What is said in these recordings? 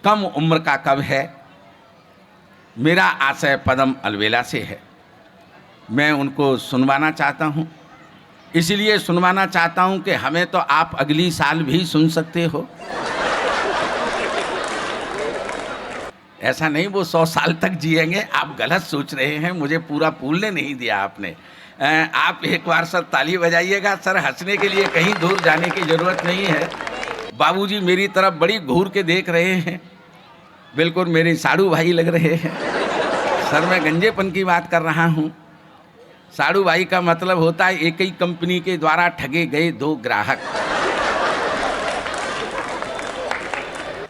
कम उम्र का कवि है। मेरा आशय पदम अलवेला से है। मैं उनको सुनवाना चाहता हूँ, इसलिए सुनवाना चाहता हूँ कि हमें तो आप अगली साल भी सुन सकते हो। ऐसा नहीं वो 100 साल तक जिएंगे, आप गलत सोच रहे हैं, मुझे पूरा भूलने नहीं दिया आपने। आप एक बार सर ताली बजाइएगा। सर हंसने के लिए कहीं दूर जाने की ज़रूरत नहीं है। बाबूजी मेरी तरफ बड़ी घूर के देख रहे हैं, बिल्कुल मेरे साड़ू भाई लग रहे हैं। सर मैं गंजेपन की बात कर रहा हूँ। साड़ू भाई का मतलब होता है एक ही कंपनी के द्वारा ठगे गए 2 ग्राहक।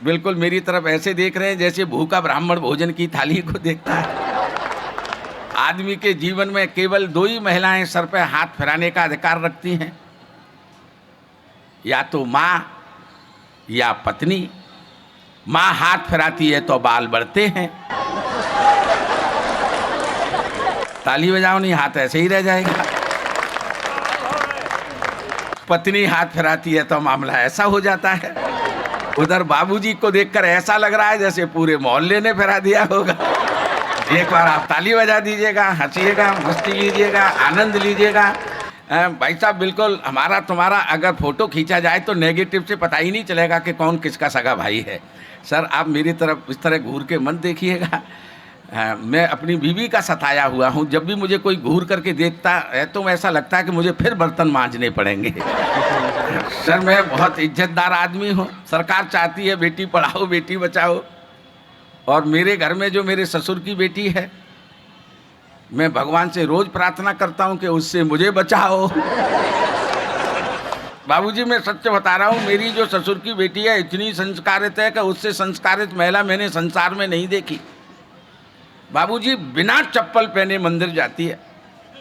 बिल्कुल मेरी तरफ ऐसे देख रहे हैं जैसे भूखा ब्राह्मण भोजन की थाली को देखता है। आदमी के जीवन में केवल 2 ही महिलाएं सर पर हाथ फिराने का अधिकार रखती हैं, या तो माँ या पत्नी। माँ हाथ फिराती है तो बाल बढ़ते हैं। ताली बजाओ नहीं, हाथ ऐसे ही रह जाएगा। पत्नी हाथ फिराती है तो मामला ऐसा हो जाता है। उधर बाबूजी को देखकर ऐसा लग रहा है जैसे पूरे मोहल्ले ने फिरा दिया होगा। एक बार आप ताली बजा दीजिएगा, हंसिएगा, मस्ती लीजिएगा, आनंद लीजिएगा। भाई साहब बिल्कुल हमारा तुम्हारा अगर फोटो खींचा जाए तो नेगेटिव से पता ही नहीं चलेगा कि कौन किसका सगा भाई है। सर आप मेरी तरफ इस तरह घूर के मत देखिएगा। मैं अपनी बीवी का सताया हुआ हूँ। जब भी मुझे कोई घूर करके देखता है तो ऐसा लगता है कि मुझे फिर बर्तन मांजने पड़ेंगे। सर मैं बहुत इज्जतदार आदमी हूँ। सरकार चाहती है बेटी पढ़ाओ बेटी बचाओ, और मेरे घर में जो मेरे ससुर की बेटी है, मैं भगवान से रोज प्रार्थना करता हूँ कि उससे मुझे बचाओ। बाबूजी मैं सत्य बता रहा हूँ, मेरी जो ससुर की बेटी है इतनी संस्कारित है कि उससे संस्कारित महिला मैंने संसार में नहीं देखी। बाबूजी बिना चप्पल पहने मंदिर जाती है।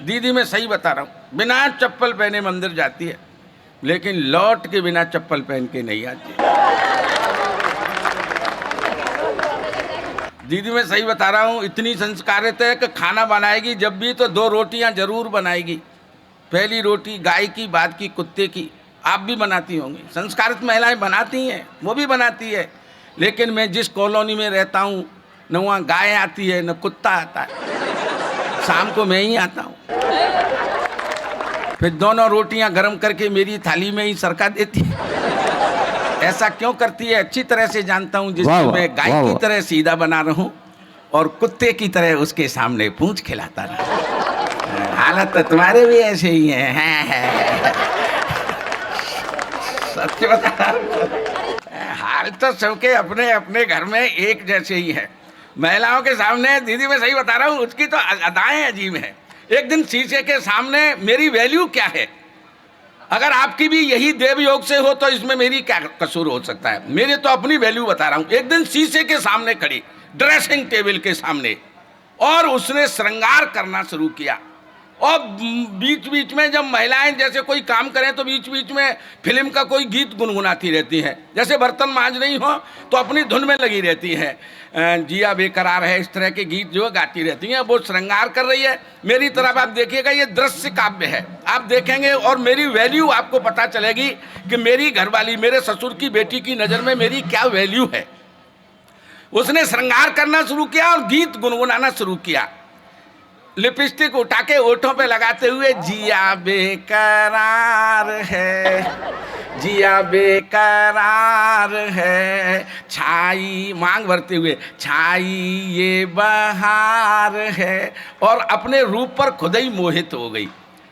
दीदी मैं सही बता रहा हूँ, बिना चप्पल पहने मंदिर जाती है, लेकिन लौट के बिना चप्पल पहन के नहीं आती। दीदी मैं सही बता रहा हूँ, इतनी संस्कारित है कि खाना बनाएगी जब भी तो 2 रोटियां जरूर बनाएगी। पहली रोटी गाय की, बाद की कुत्ते की। आप भी बनाती होंगी, संस्कारित महिलाएं बनाती हैं, वो भी बनाती है। लेकिन मैं जिस कॉलोनी में रहता हूँ न वहाँ गाय आती है न कुत्ता आता है। शाम को मैं ही आता हूँ, फिर दोनों रोटियां गर्म करके मेरी थाली में ही सरका देती है। ऐसा क्यों करती है अच्छी तरह से जानता हूँ, जिससे मैं गाय की तरह सीधा बना रहूं और कुत्ते की तरह उसके सामने पूंछ खिलाता रहूं। हालत तो तुम्हारे भी ऐसे ही है। सच बता, हाल तो सबके अपने अपने घर में एक जैसे ही है। महिलाओं के सामने दीदी मैं सही बता रहा हूँ, उसकी तो अदाएं अजीब हैं। एक दिन शीशे के सामने मेरी वैल्यू क्या है? अगर आपकी भी यही देव योग से हो तो इसमें मेरी क्या कसूर हो सकता है? मेरे तो अपनी वैल्यू बता रहा हूँ। एक दिन शीशे के सामने खड़ी, ड्रेसिंग टेबल के सामने, और उसने श्रृंगार करना शुरू किया। और बीच बीच में जब महिलाएं जैसे कोई काम करें तो बीच बीच में फिल्म का कोई गीत गुनगुनाती रहती हैं। जैसे बर्तन मांज रही हो तो अपनी धुन में लगी रहती है, जिया बेकरार है, इस तरह के गीत जो गाती रहती हैं। वो श्रृंगार कर रही है। मेरी तरफ आप देखिएगा, ये दृश्य काव्य है, आप देखेंगे और मेरी वैल्यू आपको पता चलेगी कि मेरी घरवाली, मेरे ससुर की बेटी की नज़र में मेरी क्या वैल्यू है। उसने श्रृंगार करना शुरू किया और गीत गुनगुनाना शुरू किया, लिपस्टिक उठा के ओठों पे लगाते हुए, जिया बेकरार है, जिया बेकरार है, छाई, मांग भरते हुए, छाई ये बहार है, और अपने रूप पर खुद ही मोहित हो गई।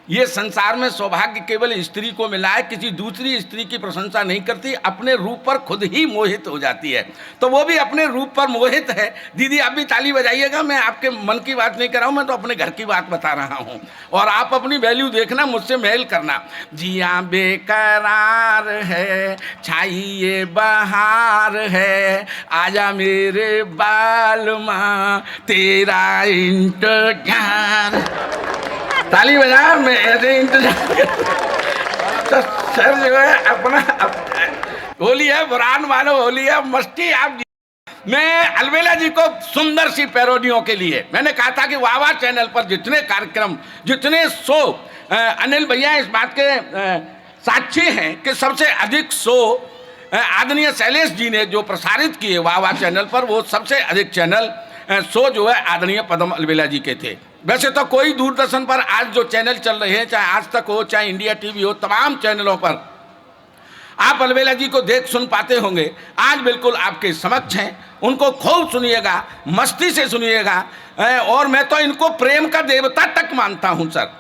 ये संसार में सौभाग्य केवल स्त्री को मिला है, किसी दूसरी स्त्री की प्रशंसा नहीं करती, अपने रूप पर खुद ही मोहित हो जाती है। तो वो भी अपने रूप पर मोहित है। दीदी आप भी ताली बजाइएगा, मैं आपके मन की बात नहीं कर रहा हूँ, मैं तो अपने घर की बात बता रहा हूँ। और आप अपनी वैल्यू देखना, मुझसे मेल करना। जिया बेकरार है, छाई ये बहार है, आजा मेरे बालमा तेरा इंतजार। ताली बजा, मैं ऐसे इंतजार। तो सर जो है अपना होली है, बुरान मानो होली है, मस्ती आप। मैं अलवेला जी को सुंदर सी पैरोडियों के लिए मैंने कहा था कि वाह वाह चैनल पर जितने कार्यक्रम, जितने शो, अनिल भैया इस बात के साक्षी हैं कि सबसे अधिक शो आदरणीय शैलेश जी ने जो प्रसारित किए वाह वाह चैनल पर, वो सबसे अधिक चैनल शो जो है आदरणीय पदम अलवेला जी के थे। वैसे तो कोई दूरदर्शन पर आज जो चैनल चल रहे हैं, चाहे आज तक हो चाहे इंडिया टीवी हो, तमाम चैनलों पर आप अलवेला जी को देख सुन पाते होंगे। आज बिल्कुल आपके समक्ष हैं, उनको खूब सुनिएगा, मस्ती से सुनिएगा। और मैं तो इनको प्रेम का देवता तक मानता हूं सर।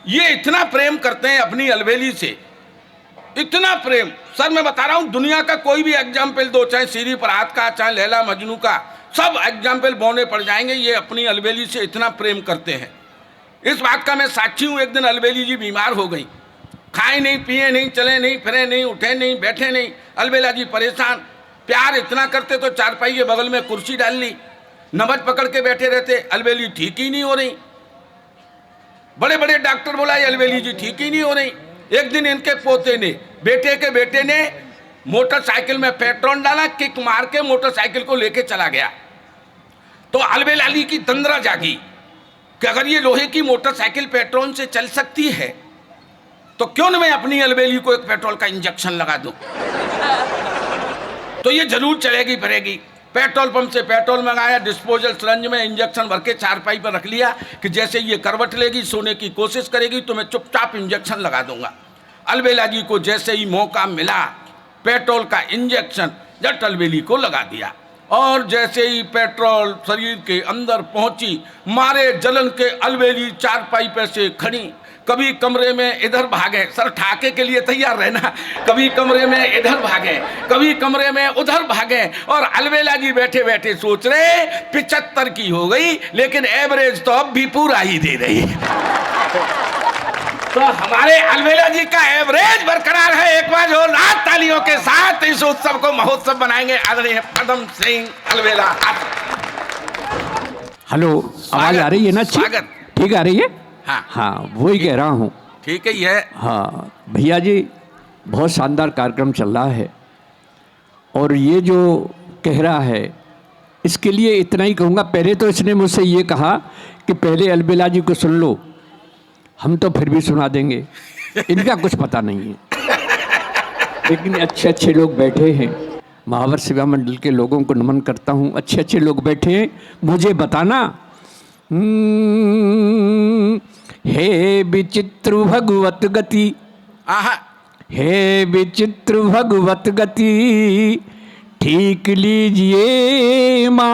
ये इतना प्रेम करते हैं अपनी अलवेली से, इतना प्रेम सर, मैं बता रहा हूं, दुनिया का कोई भी एग्जाम्पल दो, चाहे सीरी फरहाद का, चाहे लैला मजनू का, सब एग्जाम्पल बौने पड़ जाएंगे। ये अपनी अलवेली से इतना प्रेम करते हैं। इस बात का मैं साक्षी हूं। एक दिन अलवेली जी बीमार हो गई, खाए नहीं, पिए नहीं, चले नहीं, फिरे नहीं, उठे नहीं, बैठे नहीं। अलवेला जी परेशान, प्यार इतना करते तो चारपाई के बगल में कुर्सी डाल ली, नमज पकड़ के बैठे रहते। अलवेली ठीक ही नहीं हो रही, बड़े बड़े डॉक्टर बुलाए, अलवेली जी ठीक ही नहीं हो रही। एक दिन इनके पोते ने, बेटे ने मोटरसाइकिल में पेट्रोल डाला, किक मार के मोटरसाइकिल को लेके चला गया। तो अलवेला जी की तंद्रा जागी कि अगर ये लोहे की मोटरसाइकिल पेट्रोल से चल सकती है तो क्यों न मैं अपनी अलवेली को एक पेट्रोल का इंजेक्शन लगा दूं, तो ये जरूर चलेगी फिरेगी। पेट्रोल पंप से पेट्रोल मंगाया, डिस्पोजल सिरंज में इंजेक्शन भर के चारपाई पर रख लिया कि जैसे ये करवट लेगी, सोने की कोशिश करेगी तो मैं चुपचाप इंजेक्शन लगा दूंगा। अलवेला जी को जैसे ही मौका मिला, पेट्रोल का इंजेक्शन जट अलवेली को लगा दिया, और जैसे ही पेट्रोल शरीर के अंदर पहुंची, मारे जलन के अलवेली चारपाई पे से खड़ी। कभी कमरे में इधर भागे, सर ठाके के लिए तैयार रहना, कभी कमरे में इधर भागे, कभी कमरे में उधर भागे। और अलवेला जी बैठे बैठे सोच रहे 75 की हो गई, लेकिन एवरेज तो अब भी पूरा ही दे रही है। तो हमारे अलवेला जी का एवरेज बरकरार है। एक बार जोरदार तालियों के साथ इस उत्सव को महोत्सव बनाएंगे आदरणीय पदम सिंह अलवेला। हेलो, आवाज आ रही है ना? स्वागत। ठीक आ रही है? हाँ, वही कह रहा हूँ। ठीक है। ये हाँ भैया जी, बहुत शानदार कार्यक्रम चल रहा है, और ये जो कह रहा है इसके लिए इतना ही कहूँगा। पहले तो इसने मुझसे ये कहा कि पहले अलवेला जी को सुन लो, हम तो फिर भी सुना देंगे, इनका कुछ पता नहीं है। लेकिन अच्छे अच्छे लोग बैठे हैं, महावर सेवा मंडल के लोगों को नमन करता हूँ। अच्छे अच्छे लोग बैठे हैं, मुझे बताना। हे विचित्र भगवत गति, हे विचित्र भगवत गति, ठीक लीजिए मान।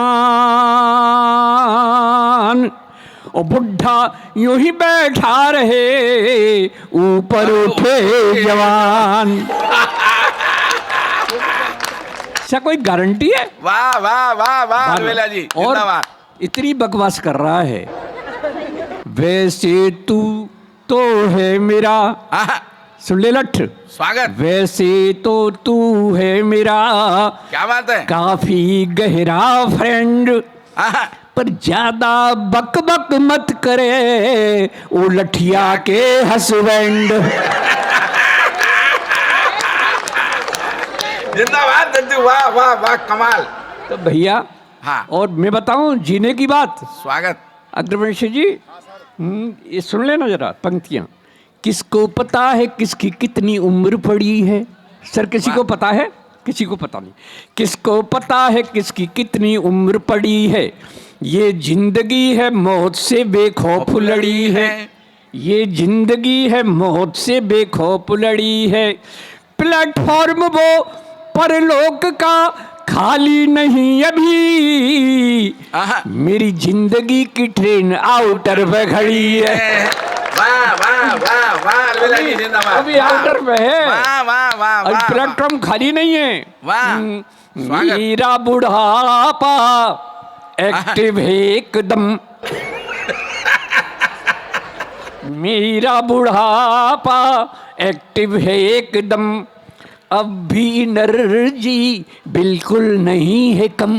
और बुढ़ा यूं ही बैठा रहे, ऊपर उठे जवान। क्या कोई गारंटी है? वाह वाह वाह वाह अलवेला जी, और इतनी बकवास कर रहा है। वैसे तू तो है मेरा, सुन ले लठ, स्वागत। वैसे तो तू है मेरा, क्या बात है, काफी गहरा फ्रेंड, पर ज्यादा बक बक मत करे ओ लठिया के हस्बैंड। जिंदाबाद दद्दू, वाह वाह वाह, कमाल। तो भैया, हाँ, और मैं बताऊं जीने की बात। स्वागत अग्रवंशी जी, ये सुन लेना जरा पंक्तियां। किसको पता है किसकी कितनी उम्र पड़ी है? सर किसी को पता है? किसी को पता नहीं। किसको पता है किसकी कितनी उम्र पड़ी है? ये जिंदगी है मौत से बेखौफ लड़ी है, ये जिंदगी है मौत से बेखौफ लड़ी है। प्लेटफॉर्म वो परलोक का खाली नहीं अभी, मेरी जिंदगी की ट्रेन आउटर पे खड़ी है। वाह वाह वाह वाह अलवेला जी, जिंदाबाद। अभी आउटर पे है, वाह वाह वाह वाह, प्लेटफॉर्म खाली नहीं है। वाह, मेरा बुढ़ापा एक्टिव है एकदम, मेरा बुढ़ापा एक्टिव है एकदम, अब भी एनर्जी बिल्कुल नहीं है कम।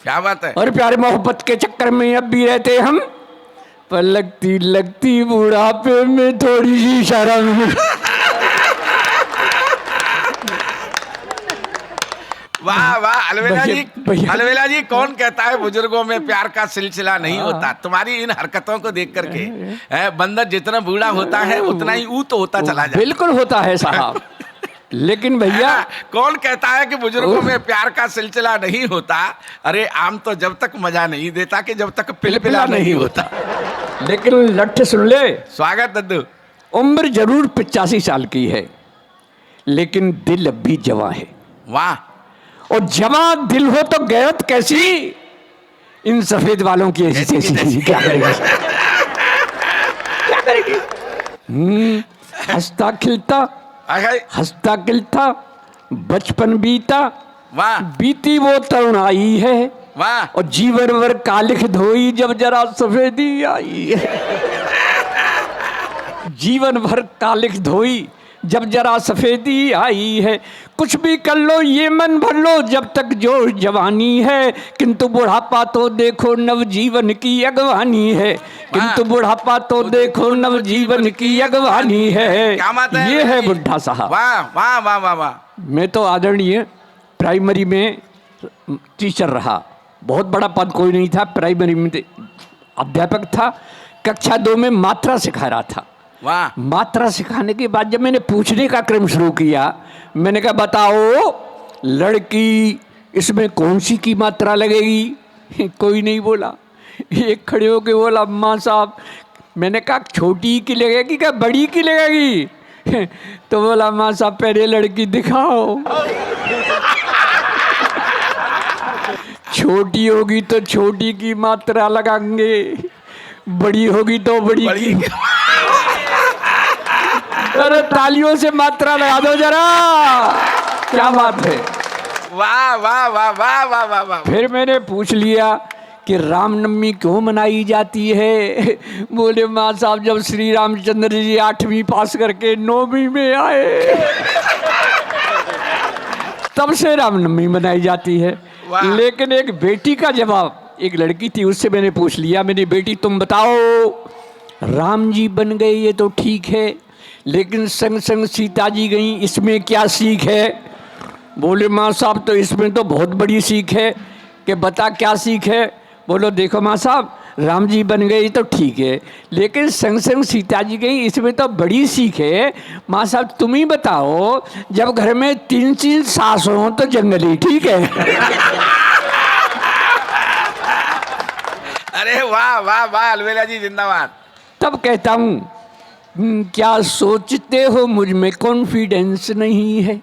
क्या बात है। और प्यार मोहब्बत के चक्कर में अब भी रहते हम, पर लगती लगती बुढ़ापे में थोड़ी सी शर्म। वाह वाह अलवेला जी, अलवेला जी, कौन कहता है बुजुर्गों में प्यार का सिलसिला नहीं होता? तुम्हारी इन हरकतों को देख करके बंदा जितना बूढ़ा होता है उतना ही ऊ तो होता चला जाता। बिल्कुल होता है साहब। लेकिन भैया कौन कहता है कि बुजुर्गों में प्यार का सिलसिला नहीं होता? अरे आम तो जब तक मजा नहीं देता कि जब तक पिलपिला नहीं होता। लेकिन लठ सुन ले, स्वागत दद्दू। उम्र जरूर 85 साल की है, लेकिन दिल अब भी जवां है। वाह। और जवां दिल हो तो गैरत कैसी, इन सफेद वालों की ऐसी तैसी। क्या करेगी, क्या करेगी? हंसता खिलता बचपन बीता, वाह बीती वो तरुणाई है, वाह। और जीवन भर कालिख धोई जब जरा सफेदी आई है। जीवन भर कालिख धोई जब जरा सफेदी आई है। कुछ भी कर लो ये मन भर लो जब तक जो जवानी है, किंतु बुढ़ापा तो देखो नवजीवन की अगवानी है। किंतु बुढ़ापा तो देखो नवजीवन की अगवानी है। क्या बात है? ये है बुढ़ा साहब। वाह वाह वाह वाह वाह। मैं तो आदरणीय प्राइमरी में टीचर रहा, बहुत बड़ा पद कोई नहीं था, प्राइमरी में अध्यापक था। कक्षा 2 में मात्रा सिखा रहा था। वाह। मात्रा सिखाने के बाद जब मैंने पूछने का क्रम शुरू किया, मैंने कहा बताओ लड़की इसमें कौन सी की मात्रा लगेगी? कोई नहीं बोला। एक खड़े होके बोला अम्मा साहब। मैंने कहा छोटी की लगेगी क्या बड़ी की लगेगी? तो बोला अम्मा साहब पहले लड़की दिखाओ। छोटी होगी तो छोटी की मात्रा लगाएंगे, बड़ी होगी तो बड़ी की। अरे तालियों से मात्रा लगा दो जरा, क्या बात है। वाह वाह वाह वाह वाह वाह वाह। फिर मैंने पूछ लिया कि रामनवमी क्यों मनाई जाती है? बोले माँ साहब जब श्री रामचंद्र जी 8वीं पास करके 9वीं में आए तब से रामनवमी मनाई जाती है। लेकिन एक बेटी का जवाब, एक लड़की थी उससे मैंने पूछ लिया, मेरी बेटी तुम बताओ राम जी बन गए ये तो ठीक है, लेकिन संग संग सीता जी गई, इसमें क्या सीख है? बोले माँ साहब तो इसमें तो बहुत बड़ी सीख है। कि बता क्या सीख है? बोलो देखो माँ साहब राम जी बन गए तो ठीक है, लेकिन संग संग सीता जी गई इसमें तो बड़ी सीख है। माँ साहब तुम ही बताओ जब घर में 3 सास हो तो जंगली ठीक है। अरे वाह वाह वाह अलवेला जी जिंदाबाद। तब कहता हूँ क्या सोचते हो मुझ में कॉन्फिडेंस नहीं है?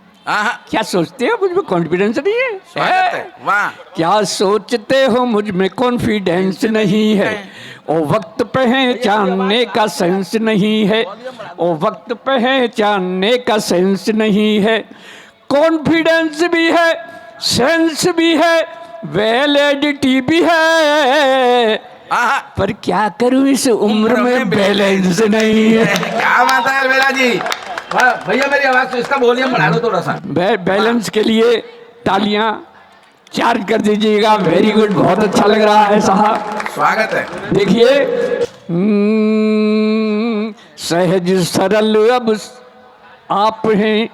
क्या सोचते हो मुझ में कॉन्फिडेंस नहीं है? स्वागत है। वाह। क्या सोचते हो मुझ में कॉन्फिडेंस नहीं है? ओ वक्त पहचानने का सेंस नहीं है, ओ वक्त पहचानने का सेंस नहीं है। कॉन्फिडेंस भी है, सेंस भी है, वैलिडिटी भी है, पर क्या करूं इस उम्र में बैलेंस नहीं है। क्या बात है अलवेला जी। भैया मेरी आवाज तो इसका वॉल्यूम बढ़ा दो थोड़ा सा। बैलेंस के लिए तालियां चार्ज कर दीजिएगा। वेरी गुड, बहुत अच्छा लग रहा है साहब। स्वागत है। देखिए सहज सरल अब आप हैं,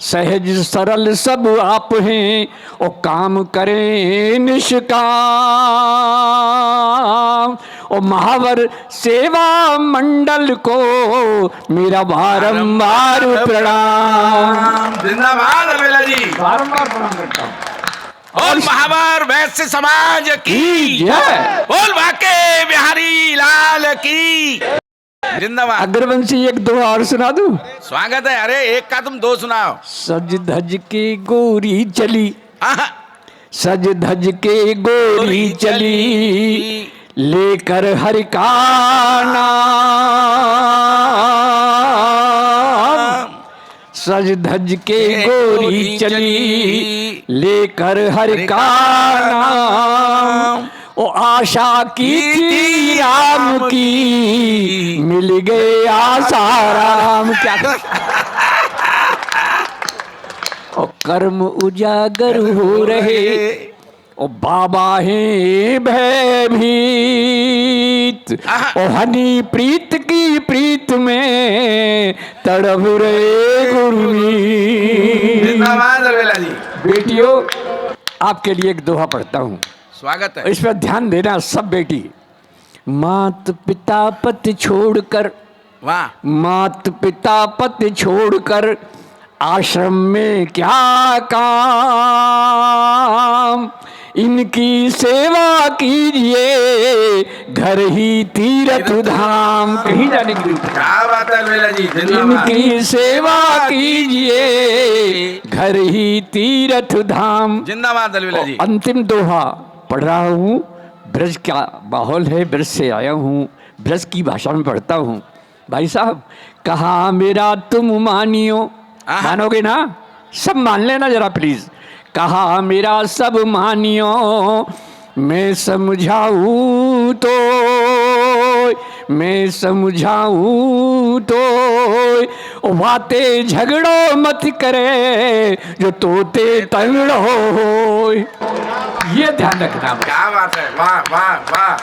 सहज सरल सब आप हैं, और काम करें निष्काम, और महावर सेवा मंडल को मेरा बारंबार प्रणाम। जिंदाबाद अलवेला जी। बारंबार प्रणाम करता हूँ। और महावर वैश्य समाज की जय, बोल बाके बिहारी लाल की जिंदाबाद। अग्रवंशी एक दो और सुना दूं? स्वागत है। अरे एक का तुम 2 सुनाओ। सज धज के गोरी चली, सज धज के गोरी चली, लेकर हरि का नाम। सज धज के गोरी चली, लेकर हरि का नाम। ओ आशा की थी राम की, मिल गए आसाराम। क्या ओ कर्म उजागर हो रहे, ओ बाबा हैं भयभीत, ओ हनी प्रीत की प्रीत में तड़प रहे गुरमीत। जिंदाबाद अलवेला जी। बेटियों आपके लिए एक दोहा पढ़ता हूँ, स्वागत है। इस पर ध्यान देना सब बेटी। मात पिता पति छोड़कर, वाह। मात पिता पति छोड़कर आश्रम में क्या काम, इनकी सेवा कीजिए, घर ही तीर्थ धाम। कहीं जाने की जरूरत नहीं। क्या बात है अलवेला जी, जिंदाबाद। इनकी सेवा कीजिए, घर ही तीर्थ धाम। जिंदाबाद अलवेला जी। अंतिम दोहा पढ़ रहा हूँ। ब्रज का माहौल है, ब्रज से आया हूँ, ब्रज की भाषा में पढ़ता हूँ। भाई साहब, कहा मेरा तुम मानियो, आहा। मानोगे ना? सब मान लेना जरा प्लीज। कहा मेरा सब मानियो, मैं समझाऊं तो, मैं समझाऊं तो, बातें झगड़ो मत करे, जो तोते तंगड़ो। ये ध्यान रखना। क्या बात है, वाह वाह वाह।